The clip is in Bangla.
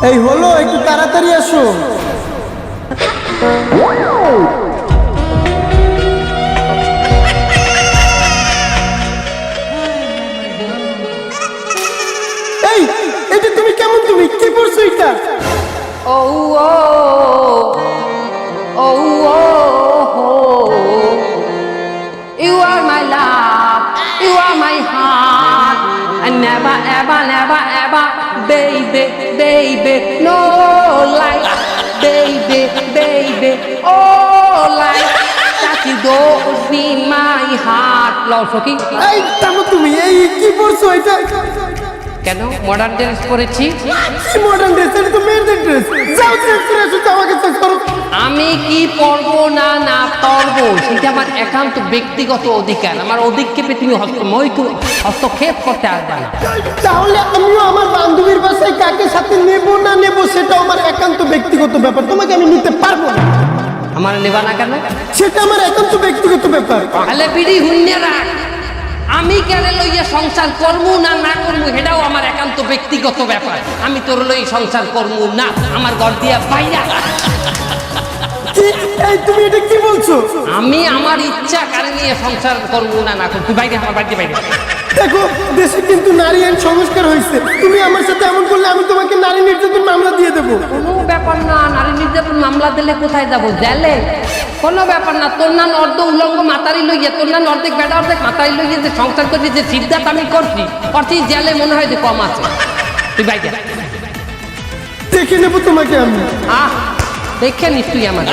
এই হলো, একটু তাড়াতাড়ি আসো। এই এটা তুমি কেমন, তুমি কি করছো এটা? Oh, oh, oh, oh, oh. You are my love, you are my heart, and never, ever, never, ever, baby, baby, no life, baby, baby, oh life, that you don't see my heart. Lord, Soki. এই থামো তুমি, এই কি করছো এটা? কেন মডার্ন ড্রেস পরেছি? কি মডার্ন ড্রেস? এটা তো মেয়েদের ড্রেস। যাও চেঞ্জ করে এসো, আমাকে চেঞ্জ করো। আমি কি পরবো না না পরবো সেটা আমার একান্ত ব্যক্তিগত অধিকার। আমার অধিক্ষেপে তুমি হস্তক্ষেপ করতে আসবে না। তাহলে আমিও আমার বান্ধবীর বাসায় কাকে সাথে নেব না নেব সেটা আমার একান্ত ব্যক্তিগত ব্যাপার, তোমাকে আমি নিতে পারবো না। আমার নেবা না কেন? সেটা আমার একান্ত ব্যক্তিগত ব্যাপার। তাহলে বিড়ি হুন্যে রাখ, আমি কেন লইয়া সংসার করবো না না করবো সেটাও আমার একান্ত ব্যক্তিগত ব্যাপার। আমি তোর লই সংসার করবো না, আমার ঘর দিয়া বাইরা। এই তুমি এটা কি বলছো? আমি আমার ইচ্ছা কারে নিয়ে সংসার করবো না না করবো, তুই বাইরে, আমার বাড়িতে বাইরে। দেখো, দেশে কিন্তু নারী আইন সংস্কার হয়েছে, তুমি আমার সাথে এমন করলে আমি তোমাকে নারী নির্যাতন মামলা দিয়ে দেবো। কোনো ব্যাপার না, নারী নির্যাতন মামলা দিলে কোথায় যাবো? জেলে। কোনো ব্যাপার না, তোর নান অর্ধ উলঙ্গ মাতারি লইয়া, তোর নান অর্ধেক বেটা অর্ধেক মাতারি লইয়া যে সংসার করছি, যে সিদ্ধান্ত আমি করছি করছি, জেলে মনে হয় যে কম আছে। তুই বাইরে দেখে নেবো তোমাকে আমি। দেখে নিস তুই আমার।